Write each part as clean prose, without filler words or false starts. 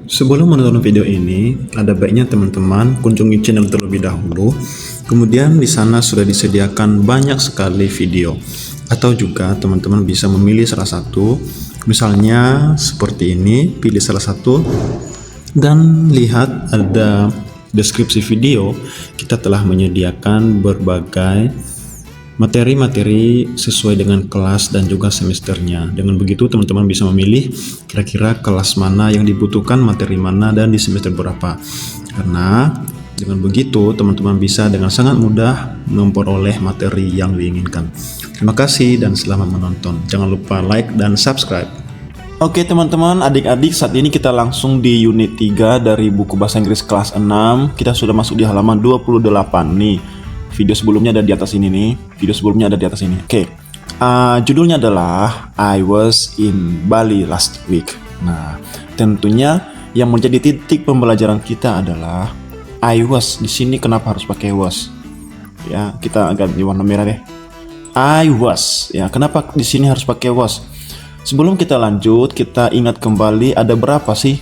Sebelum menonton video ini, ada baiknya teman-teman kunjungi channel terlebih dahulu. Kemudian di sana sudah disediakan banyak sekali video. Atau juga teman-teman bisa memilih salah satu. Misalnya seperti ini, pilih salah satu dan lihat ada deskripsi video. Kita telah menyediakan berbagai materi-materi sesuai dengan kelas dan juga semesternya. Dengan begitu teman-teman bisa memilih kira-kira kelas mana yang dibutuhkan, materi mana, dan di semester berapa. Karena dengan begitu teman-teman bisa dengan sangat mudah memperoleh materi yang diinginkan. Terima kasih dan selamat menonton. Jangan lupa like dan subscribe. Oke teman-teman, adik-adik, saat ini kita langsung di unit 3 dari buku bahasa Inggris kelas 6. Kita sudah masuk di halaman 28 nih. Video sebelumnya ada di atas ini nih. Video sebelumnya ada di atas ini. Oke. Judulnya adalah I was in Bali last week. Nah, tentunya yang menjadi titik pembelajaran kita adalah I was. Di sini kenapa harus pakai was? Ya, kita agak di warna merah deh. I was. Ya, kenapa di sini harus pakai was? Sebelum kita lanjut, kita ingat kembali ada berapa sih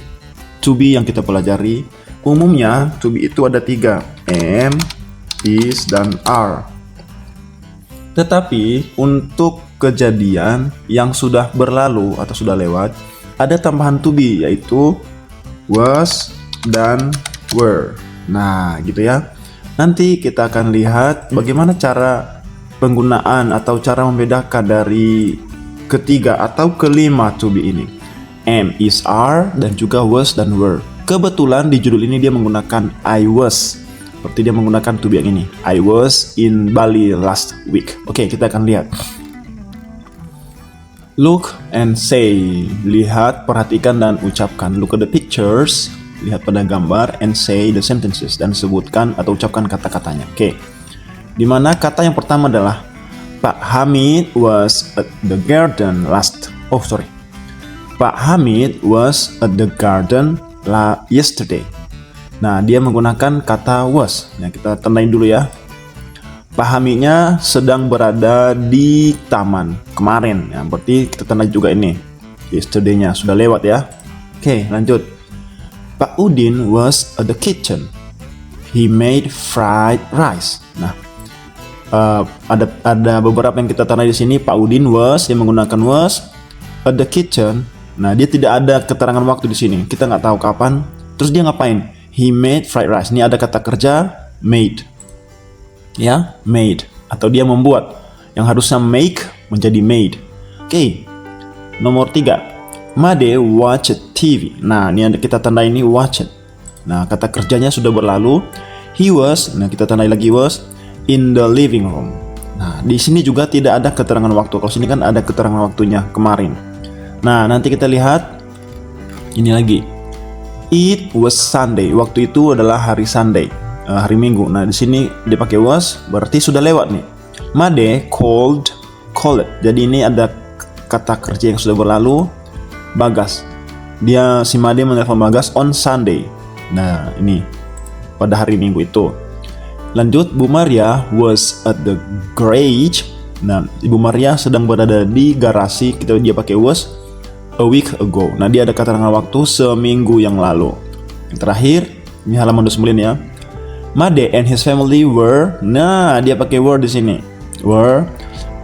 to be yang kita pelajari. Umumnya to be itu ada 3, am, is, dan are. Tetapi untuk kejadian yang sudah berlalu atau sudah lewat, ada tambahan to be, yaitu was dan were. Nah gitu ya. Nanti kita akan lihat bagaimana cara penggunaan atau cara membedakan dari ketiga atau kelima to be ini, am, is, are, dan juga was dan were. Kebetulan di judul ini dia menggunakan I was, seperti dia menggunakan to be yang ini, I was in Bali last week. Oke, kita akan lihat. Look and say, lihat, perhatikan, dan ucapkan. Look at the pictures, lihat pada gambar, and say the sentences, dan sebutkan atau ucapkan kata-katanya. Oke, dimana kata yang pertama adalah Pak Hamid was at the garden Pak Hamid was at the garden yesterday. Nah, dia menggunakan kata was. Nah, kita tandain dulu ya. Pak Hamidnya sedang berada di taman kemarin. Ya, berarti kita tandai juga ini. Yesterday-nya sudah lewat ya. Oke, lanjut. Pak Udin was at the kitchen. He made fried rice. Nah, ada beberapa yang kita tandai di sini. Pak Udin was, dia menggunakan was at the kitchen. Nah, dia tidak ada keterangan waktu di sini. Kita nggak tahu kapan. Terus dia ngapain? He made fried rice. Ini ada kata kerja made. Ya, made. Atau dia membuat. Yang harusnya make menjadi made. Oke. Nomor 3. Made watched TV. Nah, ini ada kita tandai ini watched. Nah, kata kerjanya sudah berlalu. He was, nah kita tandai lagi was, in the living room. Nah, di sini juga tidak ada keterangan waktu. Kalau sini kan ada keterangan waktunya kemarin. Nah, nanti kita lihat ini lagi. It was Sunday. Waktu itu adalah hari Sunday, hari Minggu. Nah, di sini dipakai was, berarti sudah lewat nih. Made called. Jadi ini ada kata kerja yang sudah berlalu. Bagas. Si Made menelpon Bagas on Sunday. Nah, ini pada hari Minggu itu. Lanjut, Bu Maria was at the garage. Nah, Ibu Maria sedang berada di garasi. Dia pakai was a week ago. Nah, dia ada keterangan waktu seminggu yang lalu. Yang terakhir, ini halaman 29 ya. Made and his family were. Nah, dia pakai were di sini. Were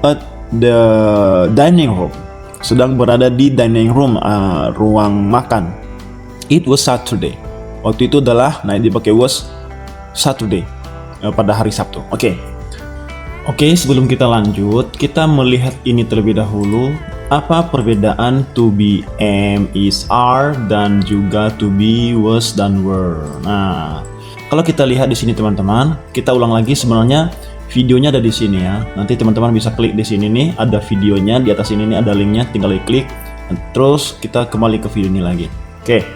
at the dining room. Sedang berada di dining room, ruang makan. It was Saturday. Waktu itu adalah, nah dia pakai was Saturday. Pada hari Sabtu. Oke, sebelum kita lanjut, kita melihat ini terlebih dahulu. Apa perbedaan to be, am, is, are, dan juga to be, was, dan were. Nah, kalau kita lihat di sini teman-teman, kita ulang lagi. Sebenarnya videonya ada di sini ya. Nanti teman-teman bisa klik di sini nih, ada videonya di atas ini nih, ada linknya. Tinggal diklik. Terus kita kembali ke video ini lagi. Oke,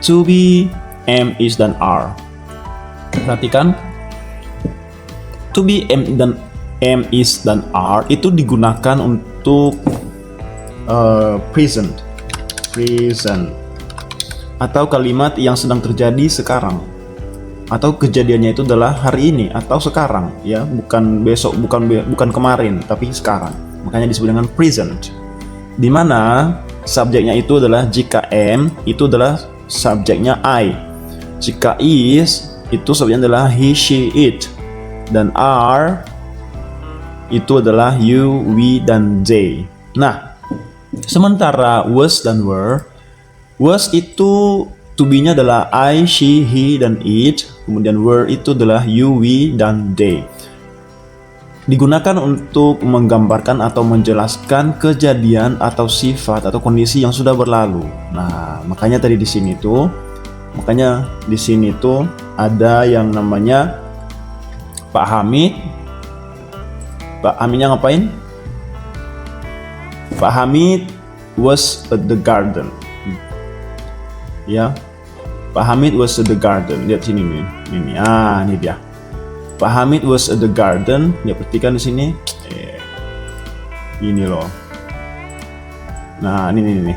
to be, am, is, dan are. Perhatikan. To be, am, is, dan are itu digunakan untuk present atau kalimat yang sedang terjadi sekarang, atau kejadiannya itu adalah hari ini atau sekarang ya, bukan besok, bukan kemarin, tapi sekarang. Makanya disebut dengan present. Dimana subjeknya itu adalah jika am itu adalah subjeknya I. Jika is, itu subjeknya adalah he, she, it. Dan are, itu adalah you, we, dan they. Nah, sementara was dan were, was itu to be-nya adalah I, she, he, dan it. Kemudian were itu adalah you, we, dan they. Digunakan untuk menggambarkan atau menjelaskan kejadian atau sifat atau kondisi yang sudah berlalu. Nah, makanya tadi di sini tuh, ada yang namanya Pak Hamid. Pak Hamidnya ngapain? Pak Hamid was at the garden. Ya, Pak Hamid was at the garden. Lihat sini nih, ini dia. Pak Hamid was at the garden. Ya, perhatikan di sini. Ini loh. Nah, ini.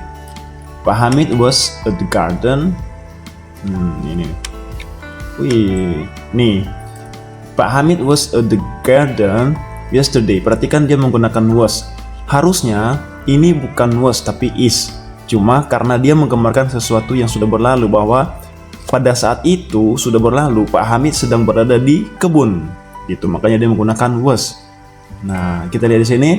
Pak Hamid was at the garden. Ini. Wih, nih. Pak Hamid was at the garden yesterday. Perhatikan dia menggunakan was. Harusnya ini bukan was tapi is. Cuma karena dia menggambarkan sesuatu yang sudah berlalu, bahwa pada saat itu sudah berlalu, Pak Hamid sedang berada di kebun. Gitu, makanya dia menggunakan was. Nah, kita lihat di sini.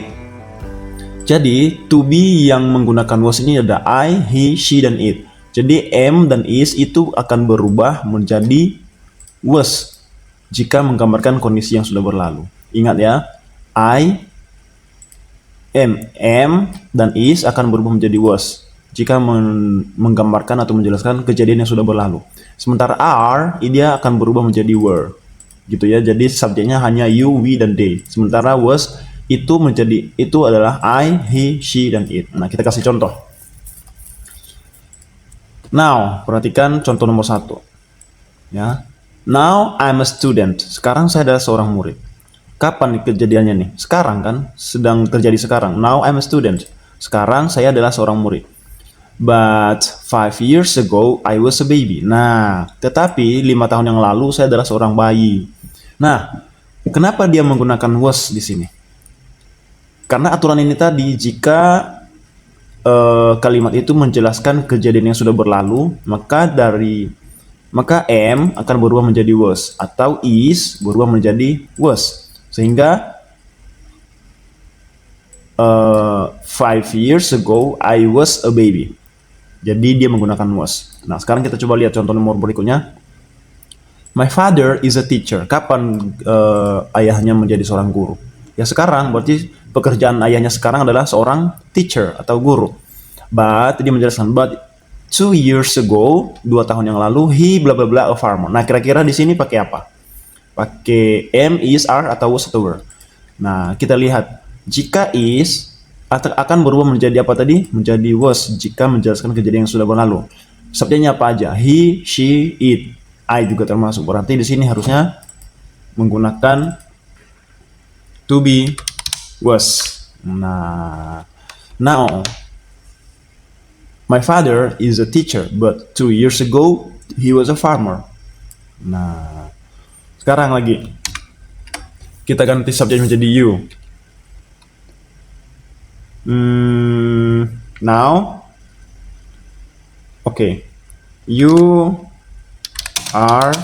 Jadi, to be yang menggunakan was ini ada I, he, she, dan it. Jadi, am dan is itu akan berubah menjadi was jika menggambarkan kondisi yang sudah berlalu. Ingat ya, I, am, dan is akan berubah menjadi was jika menggambarkan atau menjelaskan kejadian yang sudah berlalu. Sementara are, dia akan berubah menjadi were. Gitu ya. Jadi subjeknya hanya you, we, dan they. Sementara was itu adalah I, he, she, dan it. Nah, kita kasih contoh. Now, perhatikan contoh nomor 1. Ya. Now I'm a student. Sekarang saya adalah seorang murid. Kapan kejadiannya nih? Sekarang kan? Sedang terjadi sekarang. Now I'm a student. Sekarang saya adalah seorang murid. But 5 years ago I was a baby. Nah, tetapi 5 tahun yang lalu saya adalah seorang bayi. Nah, kenapa dia menggunakan was di sini? Karena aturan ini tadi, jika kalimat itu menjelaskan kejadian yang sudah berlalu, maka am akan berubah menjadi was, atau is berubah menjadi was. Sehingga 5 years ago I was a baby. Jadi dia menggunakan was. Nah, sekarang kita coba lihat contoh nomor berikutnya. My father is a teacher. Kapan ayahnya menjadi seorang guru? Ya sekarang, berarti pekerjaan ayahnya sekarang adalah seorang teacher atau guru. But dia menjelaskan, but 2 years ago, 2 tahun yang lalu, he bla bla bla a farmer. Nah, kira-kira di sini pakai apa? Pakai am, is, are, atau was, atau were. Nah, kita lihat. Jika is akan berubah menjadi apa tadi? Menjadi was jika menjelaskan kejadian yang sudah berlalu. Subjeknya apa aja? He, she, it, I juga termasuk. Berarti di sini harusnya menggunakan to be, was. Nah, now my father is a teacher, but 2 years ago he was a farmer. Nah, sekarang lagi kita ganti subjek menjadi you. Now, okay, you are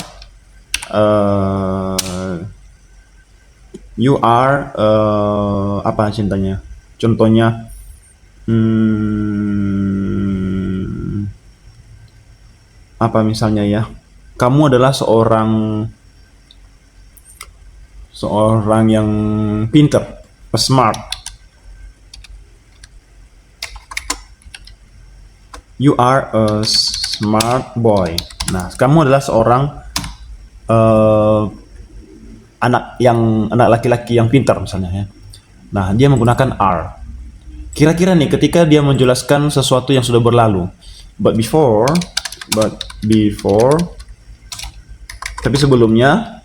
apa cintanya? Contohnya, apa misalnya ya? Kamu adalah seorang yang pintar, smart. You are a smart boy. Nah, kamu adalah seorang anak laki-laki yang pintar misalnya ya. Nah, dia menggunakan are. Kira-kira nih ketika dia menjelaskan sesuatu yang sudah berlalu, but before, tapi sebelumnya,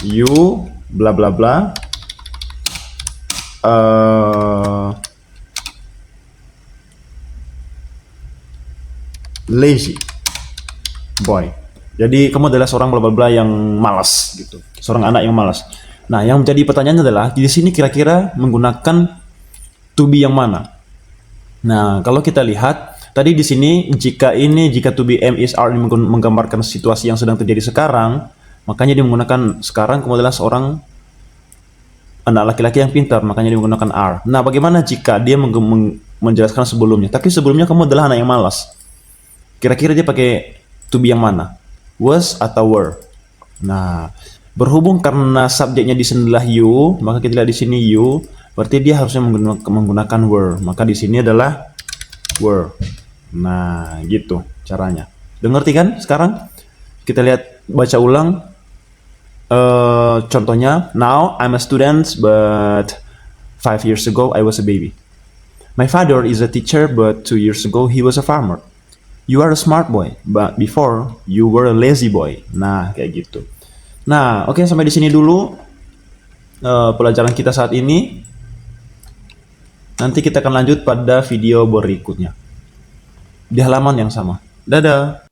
you bla bla bla lazy boy. Jadi kamu adalah seorang bla bla bla yang malas gitu. Seorang anak yang malas. Nah, yang menjadi pertanyaan adalah di sini kira-kira menggunakan to be yang mana? Nah, kalau kita lihat Tadi di sini jika to be am is are ini menggambarkan situasi yang sedang terjadi sekarang, makanya dia menggunakan sekarang kamu adalah seorang anak laki-laki yang pintar, makanya dia menggunakan are. Nah, bagaimana jika dia menjelaskan sebelumnya, tapi sebelumnya kamu adalah anak yang malas? Kira-kira dia pakai to be yang mana? Was atau were? Nah, berhubung karena subjeknya di sini adalah you, maka kita lihat di sini you, berarti dia harusnya menggunakan were. Maka di sini adalah were. Nah, gitu caranya. Udah ngerti kan sekarang? Kita lihat baca ulang. Contohnya, now I'm a student, but 5 years ago I was a baby. My father is a teacher, but 2 years ago he was a farmer. You are a smart boy, but before you were a lazy boy. Nah, kayak gitu. Nah, oke, sampai di sini dulu pelajaran kita saat ini. Nanti kita akan lanjut pada video berikutnya di halaman yang sama. Dadah.